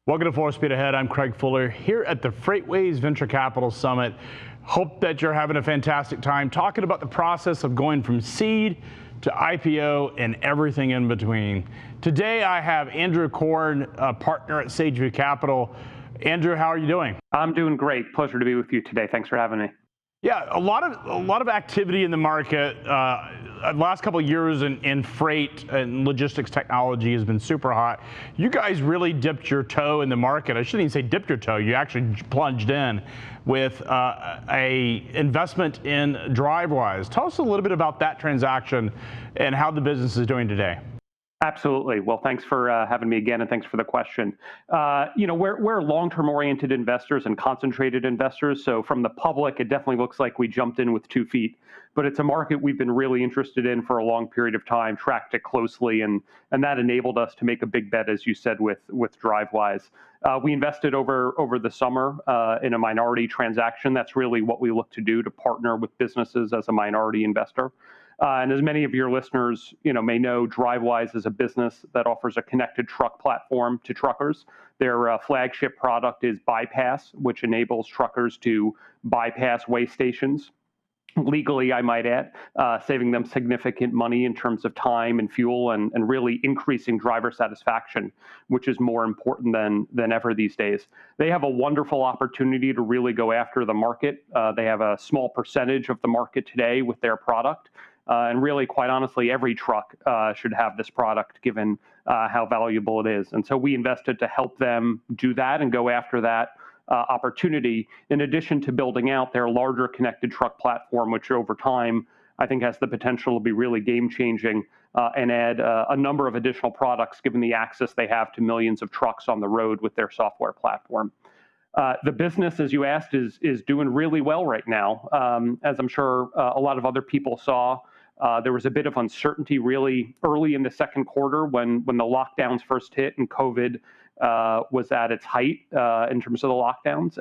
Welcome to Full Speed Ahead. I'm Craig Fuller here at the FreightWaves Venture Capital Summit. Hope that you're having a fantastic time talking about the process of going from seed to IPO and everything in between. Today I have Andrew Korn, a partner at Sageview Capital. Andrew, how are you doing? I'm doing great. Pleasure to be with you today. Thanks for having me. Yeah, a lot of activity in the market. The last couple of years in freight and logistics technology has been super hot. You guys really dipped your toe in the market. I shouldn't even say dipped your toe. You actually plunged in with a investment in Drivewise. Tell us a little bit about that transaction and how the business is doing today. Absolutely. Well, thanks for having me again, and thanks for the question. We're long-term oriented investors and concentrated investors. So from the public, it definitely looks like we jumped in with 2 feet. But it's a market we've been really interested in for a long period of time, tracked it closely, and that enabled us to make a big bet, as you said, with Drivewise. We invested over the summer in a minority transaction. That's really what we look to do, to partner with businesses as a minority investor. And as many of your listeners, may know, Drivewise is a business that offers a connected truck platform to truckers. Their flagship product is Bypass, which enables truckers to bypass weigh stations legally, I might add, saving them significant money in terms of time and fuel, and really increasing driver satisfaction, which is more important than ever these days. They have a wonderful opportunity to really go after the market. They have a small percentage of the market today with their product. And really, quite honestly, every truck should have this product, given how valuable it is. And so we invested to help them do that and go after that opportunity, in addition to building out their larger connected truck platform, which over time I think has the potential to be really game-changing and add a number of additional products, given the access they have to millions of trucks on the road with their software platform. The business, as you asked, is doing really well right now. As I'm sure a lot of other people saw, there was a bit of uncertainty really early in the second quarter when the lockdowns first hit and COVID was at its height in terms of the lockdowns.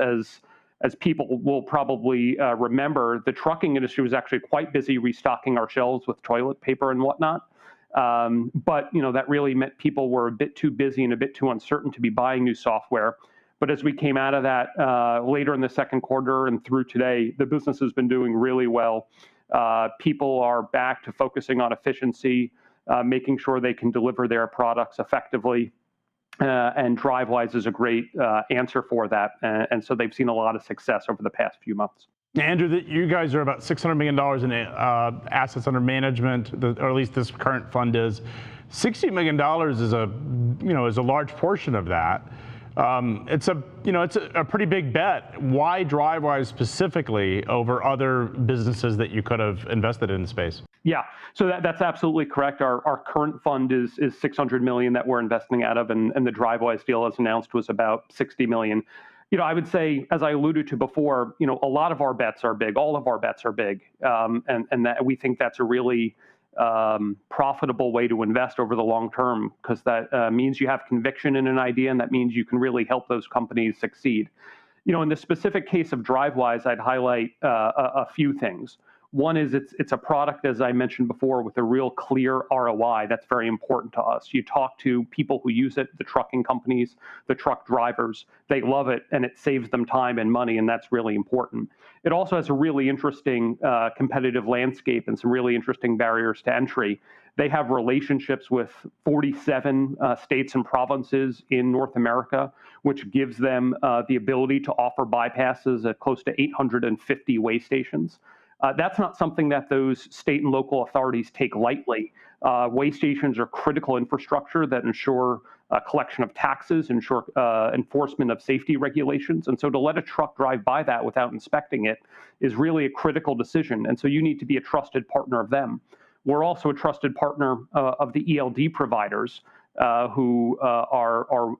As people will probably remember, the trucking industry was actually quite busy restocking our shelves with toilet paper and whatnot. But that really meant people were a bit too busy and a bit too uncertain to be buying new software. But as we came out of that later in the second quarter and through today, the business has been doing really well. People are back to focusing on efficiency, making sure they can deliver their products effectively. And Drivewise is a great answer for that. And so they've seen a lot of success over the past few months. Andrew, you guys are about $600 million in assets under management, or at least this current fund is. $60 million is a large portion of that. It's a pretty big bet. Why Drivewise specifically over other businesses that you could have invested in the space? Yeah, so that's absolutely correct. Our current fund is $600 million that we're investing out of, and the Drivewise deal, as announced, was about $60 million. I would say, as I alluded to before, a lot of our bets are big. All of our bets are big, and that we think that's a really profitable way to invest over the long term, because that means you have conviction in an idea, and that means you can really help those companies succeed. In the specific case of Drivewise, I'd highlight a few things. One is it's a product, as I mentioned before, with a real clear ROI. That's very important to us. You talk to people who use it, the trucking companies, the truck drivers, they love it, and it saves them time and money, and that's really important. It also has a really interesting competitive landscape and some really interesting barriers to entry. They have relationships with 47 states and provinces in North America, which gives them the ability to offer bypasses at close to 850 weigh stations. That's not something that those state and local authorities take lightly. Weigh stations are critical infrastructure that ensure collection of taxes, ensure enforcement of safety regulations. And so to let a truck drive by that without inspecting it is really a critical decision. And so you need to be a trusted partner of them. We're also a trusted partner of the ELD providers, who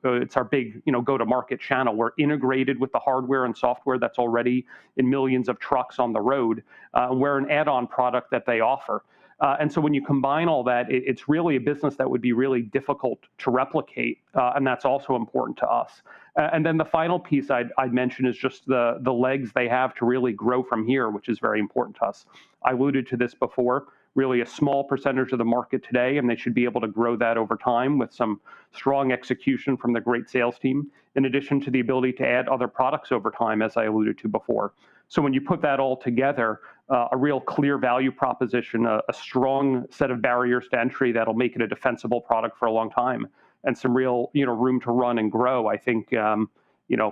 it's our big go-to-market channel. We're integrated with the hardware and software that's already in millions of trucks on the road. We're an add-on product that they offer. And so when you combine all that, it's really a business that would be really difficult to replicate, and that's also important to us. And then the final piece I'd mention is just the legs they have to really grow from here, which is very important to us. I alluded to this before. really a small percentage of the market today, and they should be able to grow that over time with some strong execution from the great sales team, in addition to the ability to add other products over time, as I alluded to before. So when you put that all together, a real clear value proposition, a strong set of barriers to entry that'll make it a defensible product for a long time, and some real room to run and grow. I think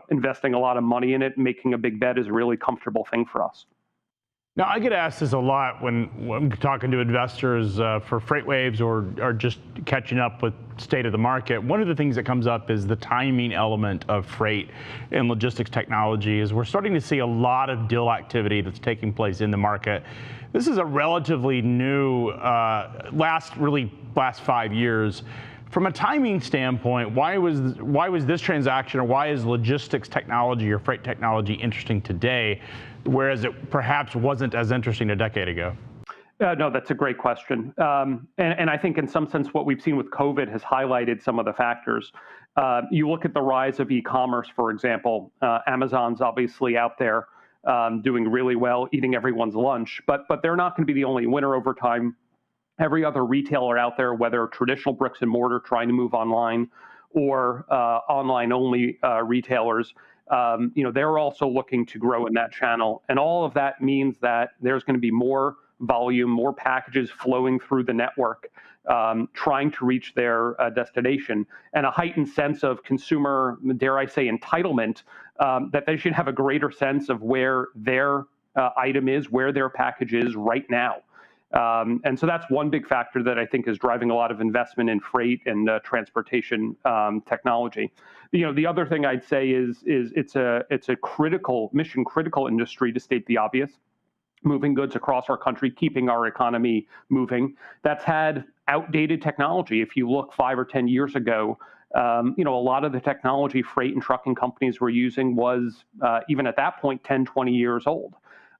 investing a lot of money in it, making a big bet is a really comfortable thing for us. Now, I get asked this a lot when I'm talking to investors for FreightWaves or just catching up with state of the market. One of the things that comes up is the timing element of freight and logistics technology. Is we're starting to see a lot of deal activity that's taking place in the market. This is a relatively new, last 5 years. From a timing standpoint, why was this transaction, or why is logistics technology or freight technology interesting today, whereas it perhaps wasn't as interesting a decade ago? No, that's a great question. And I think in some sense what we've seen with COVID has highlighted some of the factors. You look at the rise of e-commerce, for example. Amazon's obviously out there doing really well, eating everyone's lunch, but they're not going to be the only winner over time. Every other retailer out there, whether traditional bricks and mortar trying to move online or online only retailers, they're also looking to grow in that channel. And all of that means that there's going to be more volume, more packages flowing through the network, trying to reach their destination, and a heightened sense of consumer, dare I say, entitlement, that they should have a greater sense of where their item is, where their package is right now. And so that's one big factor that I think is driving a lot of investment in freight and transportation technology. The other thing I'd say is it's a mission critical industry, to state the obvious, moving goods across our country, keeping our economy moving. That's had outdated technology. If you look 5 or 10 years ago, a lot of the technology freight and trucking companies were using was even at that point 10, 20 years old.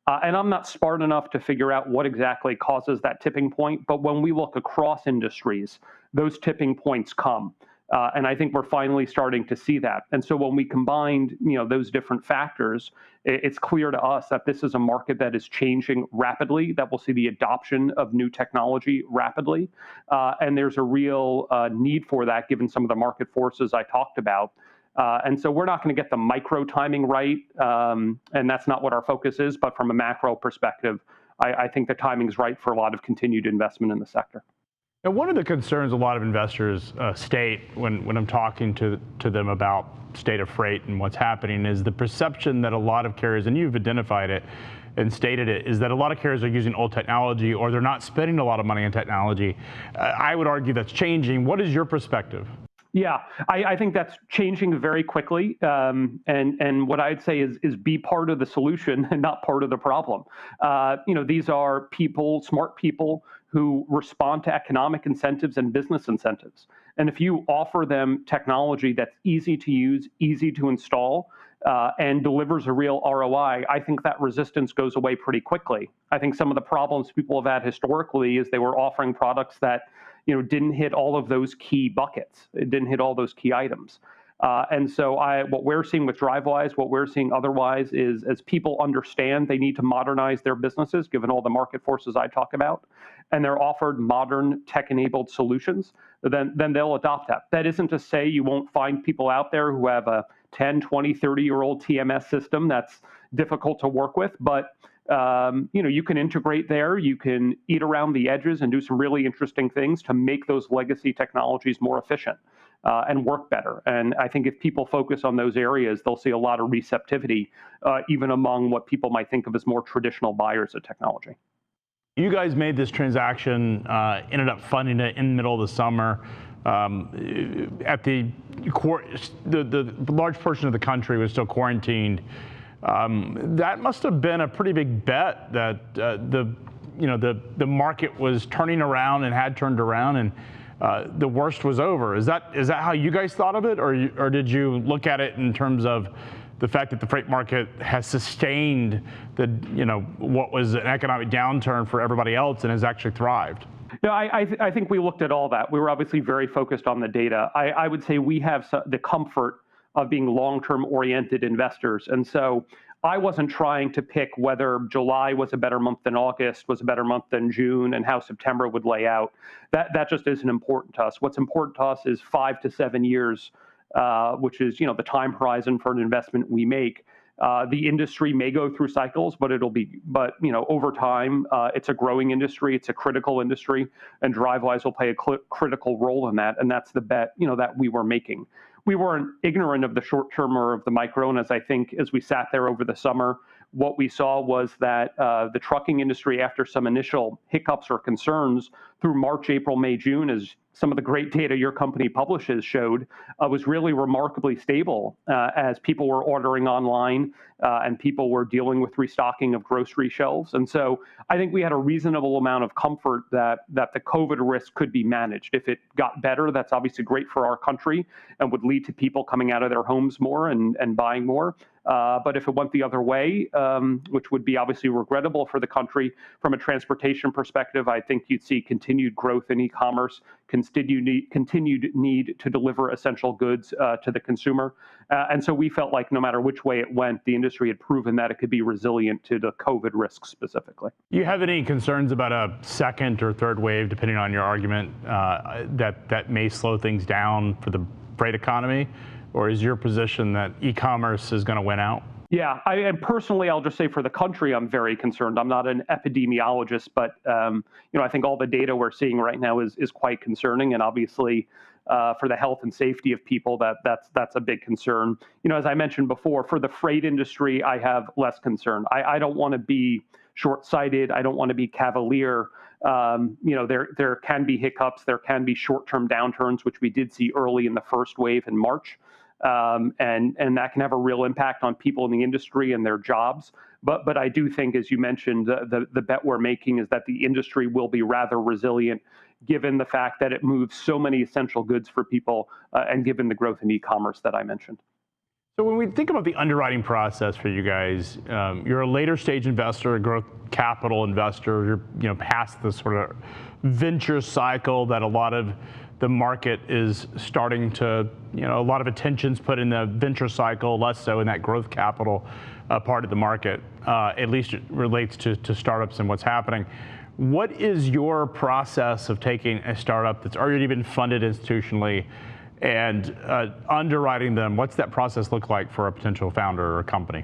And I'm not smart enough to figure out what exactly causes that tipping point, but when we look across industries, those tipping points come. And I think we're finally starting to see that. And so when we combined, those different factors, it's clear to us that this is a market that is changing rapidly, that will see the adoption of new technology rapidly. And there's a real need for that, given some of the market forces I talked about. And so we're not going to get the micro timing right, and that's not what our focus is. But from a macro perspective, I think the timing's right for a lot of continued investment in the sector. Now, one of the concerns a lot of investors state when I'm talking to them about state of freight and what's happening is the perception that a lot of carriers, and you've identified it and stated it, is that a lot of carriers are using old technology or they're not spending a lot of money on technology. I would argue that's changing. What is your perspective? Yeah, I think that's changing very quickly. And what I'd say is be part of the solution and not part of the problem. These are people, smart people, who respond to economic incentives and business incentives. And if you offer them technology that's easy to use, easy to install, and delivers a real ROI, I think that resistance goes away pretty quickly. I think some of the problems people have had historically is they were offering products that didn't hit all of those key buckets. It didn't hit all those key items. And so what we're seeing with Drivewise, what we're seeing otherwise is as people understand they need to modernize their businesses, given all the market forces I talk about, and they're offered modern tech-enabled solutions, then they'll adopt that. That isn't to say you won't find people out there who have a 10, 20, 30-year-old TMS system that's difficult to work with, but you can integrate there, you can eat around the edges and do some really interesting things to make those legacy technologies more efficient and work better. And I think if people focus on those areas, they'll see a lot of receptivity, even among what people might think of as more traditional buyers of technology. You guys made this transaction, ended up funding it in the middle of the summer. At the large portion of the country was still quarantined. That must have been a pretty big bet that the market was turning around and had turned around, and the worst was over. Is that how you guys thought of it, or did you look at it in terms of the fact that the freight market has sustained what was an economic downturn for everybody else and has actually thrived? No, I think we looked at all that. We were obviously very focused on the data. I would say we have the comfort of being long-term oriented investors. And so I wasn't trying to pick whether July was a better month than August, was a better month than June, and how September would lay out. That just isn't important to us. What's important to us is 5 to 7 years, which is the time horizon for an investment we make. The industry may go through cycles, but over time, it's a growing industry, it's a critical industry, and Drivewise will play a critical role in that, and that's the bet that we were making. We weren't ignorant of the short term or of the micro, and as we sat there over the summer, what we saw was that the trucking industry, after some initial hiccups or concerns through March, April, May, June, as some of the great data your company publishes showed, was really remarkably stable as people were ordering online and people were dealing with restocking of grocery shelves. And so I think we had a reasonable amount of comfort that the COVID risk could be managed. If it got better, that's obviously great for our country and would lead to people coming out of their homes more and buying more. But if it went the other way, which would be obviously regrettable for the country from a transportation perspective, I think you'd see continued growth in e-commerce, continued need to deliver essential goods to the consumer. And so we felt like no matter which way it went, the industry had proven that it could be resilient to the COVID risks specifically. Do you have any concerns about a second or third wave, depending on your argument, that may slow things down for the freight economy? Or is your position that e-commerce is going to win out? Yeah, and personally, I'll just say for the country, I'm very concerned. I'm not an epidemiologist, but I think all the data we're seeing right now is quite concerning, and obviously, for the health and safety of people, that's a big concern. As I mentioned before, for the freight industry, I have less concern. I don't want to be short-sighted. I don't want to be cavalier. There can be hiccups. There can be short-term downturns, which we did see early in the first wave in March. And that can have a real impact on people in the industry and their jobs. But I do think, as you mentioned, the bet we're making is that the industry will be rather resilient, given the fact that it moves so many essential goods for people, and given the growth in e-commerce that I mentioned. So when we think about the underwriting process for you guys, you're a later stage investor, a growth capital investor. You're past the sort of venture cycle that a lot of the market is starting to, a lot of attention's put in the venture cycle, less so in that growth capital part of the market. At least it relates to startups and what's happening. What is your process of taking a startup that's already been funded institutionally and underwriting them? What's that process look like for a potential founder or company?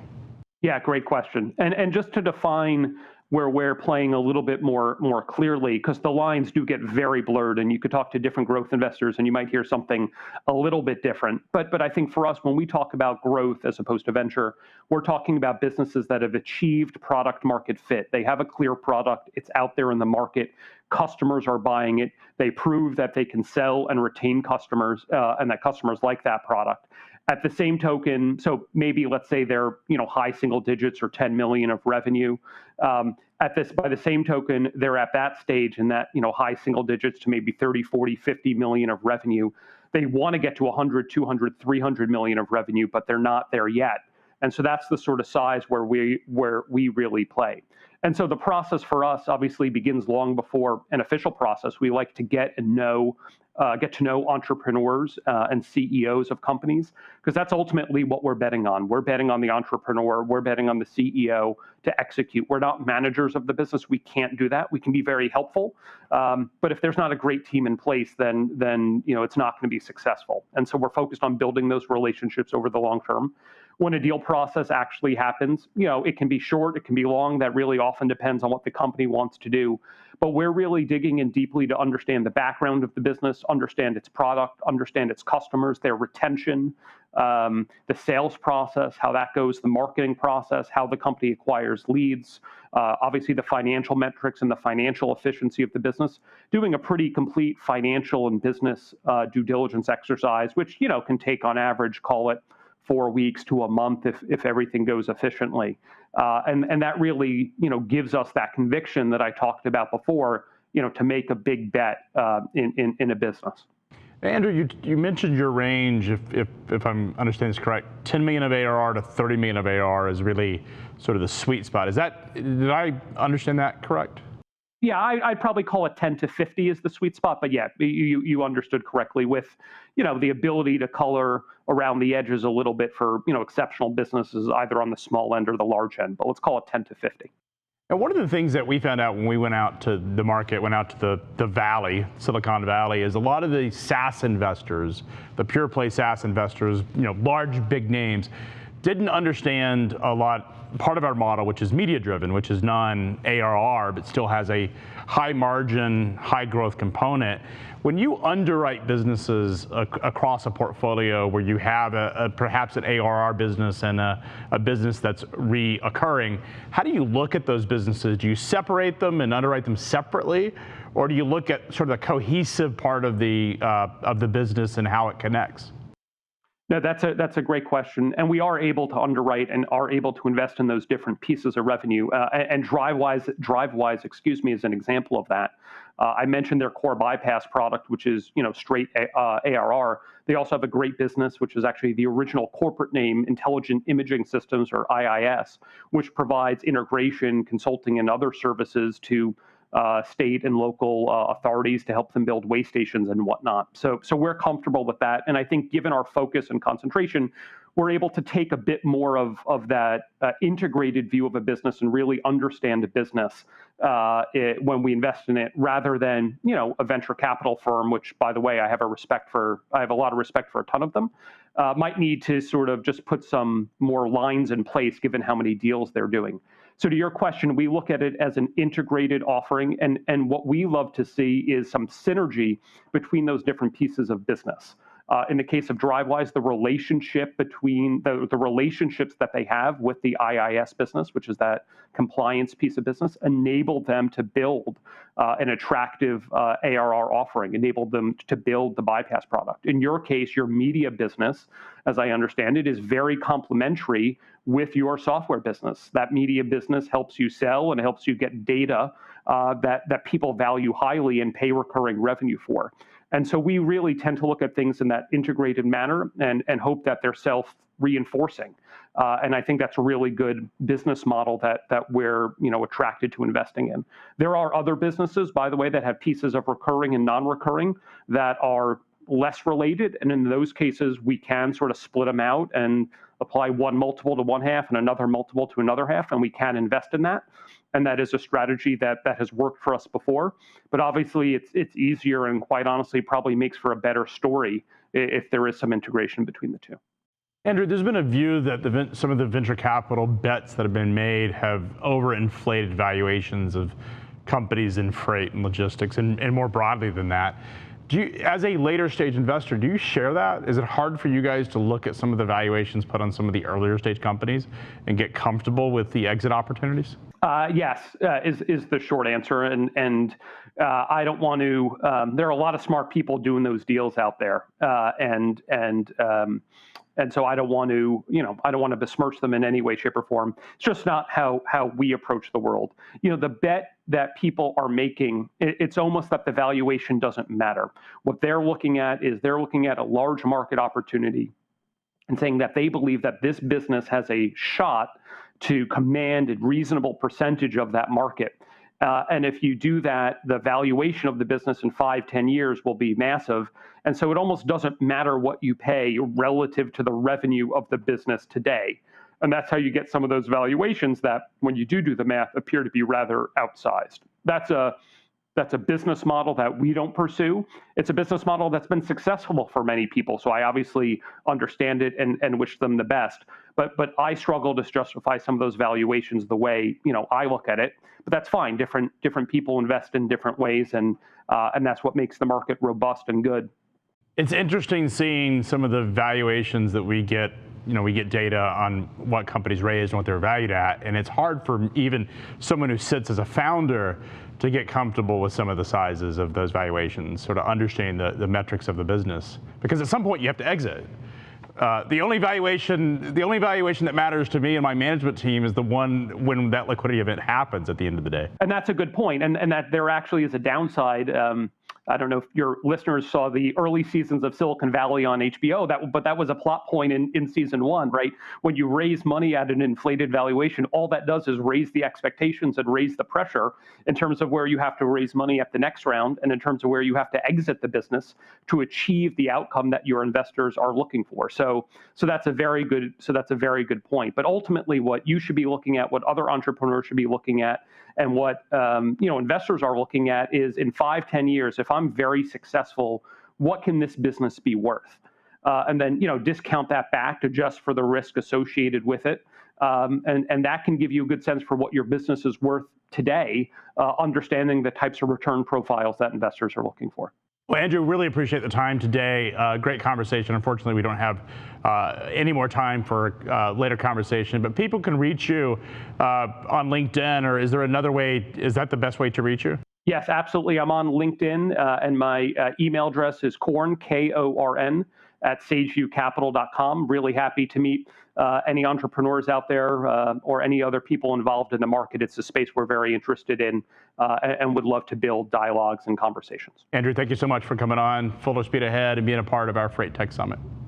Yeah, great question. And just to define where we're playing a little bit more clearly, because the lines do get very blurred, and you could talk to different growth investors and you might hear something a little bit different. But I think for us, when we talk about growth as opposed to venture, we're talking about businesses that have achieved product market fit. They have a clear product, it's out there in the market, customers are buying it, they prove that they can sell and retain customers, and that customers like that product. At the same token, so maybe let's say they're high single digits or 10 million of revenue. By the same token, they're at that stage in that high single digits to maybe 30, 40, 50 million of revenue. They want to get to 100, 200, 300 million of revenue, but they're not there yet. And so that's the sort of size where we really play. And so the process for us obviously begins long before an official process. We like to get to know entrepreneurs and CEOs of companies, because that's ultimately what we're betting on. We're betting on the entrepreneur. We're betting on the CEO to execute. We're not managers of the business. We can't do that. We can be very helpful, but if there's not a great team in place, then it's not going to be successful. And so we're focused on building those relationships over the long term. When a deal process actually happens, it can be short, it can be long. That really often depends on what the company wants to do. But we're really digging in deeply to understand the background of the business, understand its product, understand its customers, their retention, the sales process, how that goes, the marketing process, how the company acquires leads, obviously the financial metrics and the financial efficiency of the business, doing a pretty complete financial and business due diligence exercise, which can take on average, call it 4 weeks to a month if everything goes efficiently. And that really, gives us that conviction that I talked about before, to make a big bet in a business. Andrew, you mentioned your range, if I'm understanding this correct, 10 million of ARR to 30 million of ARR is really sort of the sweet spot. Did I understand that correct? Yeah, I'd probably call it 10 to 50 is the sweet spot. But yeah, you understood correctly with, the ability to color around the edges a little bit for, exceptional businesses either on the small end or the large end. But let's call it 10 to 50. And one of the things that we found out when we went out to the market, went out to the Valley, Silicon Valley, is a lot of the SaaS investors, the pure play SaaS investors, large, big names, didn't understand a lot. Part of our model, which is media driven, which is non-ARR, but still has a high margin, high growth component. When you underwrite businesses across a portfolio where you have perhaps an ARR business and a business that's reoccurring, how do you look at those businesses? Do you separate them and underwrite them separately? Or do you look at sort of the cohesive part of the business and how it connects? No, that's a great question, and we are able to underwrite and are able to invest in those different pieces of revenue. And Drivewise, is an example of that. I mentioned their core bypass product, which is straight ARR. They also have a great business, which is actually the original corporate name, Intelligent Imaging Systems, or IIS, which provides integration, consulting, and other services to state and local authorities to help them build way stations and whatnot. So we're comfortable with that. And I think given our focus and concentration, we're able to take a bit more of that integrated view of a business and really understand a business when we invest in it, rather than a venture capital firm, which, by the way, I have a lot of respect for a ton of them, might need to sort of just put some more lines in place given how many deals they're doing. So to your question, we look at it as an integrated offering, and what we love to see is some synergy between those different pieces of business. In the case of Drivewise, the relationship between the relationships that they have with the IIS business, which is that compliance piece of business, enable them to build an attractive ARR offering, enable them to build the bypass product. In your case, your media business, as I understand it, is very complementary with your software business. That media business helps you sell and helps you get data that people value highly and pay recurring revenue for. And so we really tend to look at things in that integrated manner and hope that they're self-reinforcing. And I think that's a really good business model that we're attracted to investing in. There are other businesses, by the way, that have pieces of recurring and non-recurring that are less related. And in those cases, we can sort of split them out and apply one multiple to one half and another multiple to another half, and we can invest in that. And that is a strategy that has worked for us before. But obviously, it's easier and, quite honestly, probably makes for a better story if there is some integration between the two. Andrew, there's been a view that some of the venture capital bets that have been made have overinflated valuations of companies in freight and logistics, and more broadly than that. As a later stage investor, do you share that? Is it hard for you guys to look at some of the valuations put on some of the earlier stage companies and get comfortable with the exit opportunities? Yes, is the short answer, and I don't want to. There are a lot of smart people doing those deals out there, and so I don't want to besmirch them in any way, shape, or form. It's just not how we approach the world. The bet that people are making, it's almost that the valuation doesn't matter. What they're looking at is a large market opportunity and saying that they believe that this business has a shot to command a reasonable percentage of that market. And if you do that, the valuation of the business in 5-10 years will be massive. And so it almost doesn't matter what you pay relative to the revenue of the business today. And that's how you get some of those valuations that, when you do the math, appear to be rather outsized. That's a business model that we don't pursue. It's a business model that's been successful for many people. So I obviously understand it and wish them the best. But I struggle to justify some of those valuations the way I look at it. But that's fine. Different people invest in different ways, and that's what makes the market robust and good. It's interesting seeing some of the valuations that we get. We get data on what companies raised and what they're valued at, and it's hard for even someone who sits as a founder to get comfortable with some of the sizes of those valuations, sort of understanding the metrics of the business, because at some point you have to exit. The only valuation that matters to me and my management team is the one when that liquidity event happens at the end of the day. And that's a good point, and that there actually is a downside. I don't know if your listeners saw the early seasons of Silicon Valley on HBO, but that was a plot point in season one, right? When you raise money at an inflated valuation, all that does is raise the expectations and raise the pressure in terms of where you have to raise money at the next round and in terms of where you have to exit the business to achieve the outcome that your investors are looking for. So that's a very good point. But ultimately, what you should be looking at, what other entrepreneurs should be looking at, and what investors are looking at is in 5-10 years, if I'm very successful, what can this business be worth? And then discount that back to just for the risk associated with it. And that can give you a good sense for what your business is worth today, understanding the types of return profiles that investors are looking for. Well, Andrew, really appreciate the time today. Great conversation. Unfortunately, we don't have any more time for later conversation, but people can reach you on LinkedIn, or is there another way? Is that the best way to reach you? Yes, absolutely. I'm on LinkedIn, and my email address is Korn, Korn, at sageviewcapital.com. Really happy to meet any entrepreneurs out there or any other people involved in the market. It's a space we're very interested in and would love to build dialogues and conversations. Andrew, thank you so much for coming on, full speed ahead, and being a part of our Freight Tech Summit.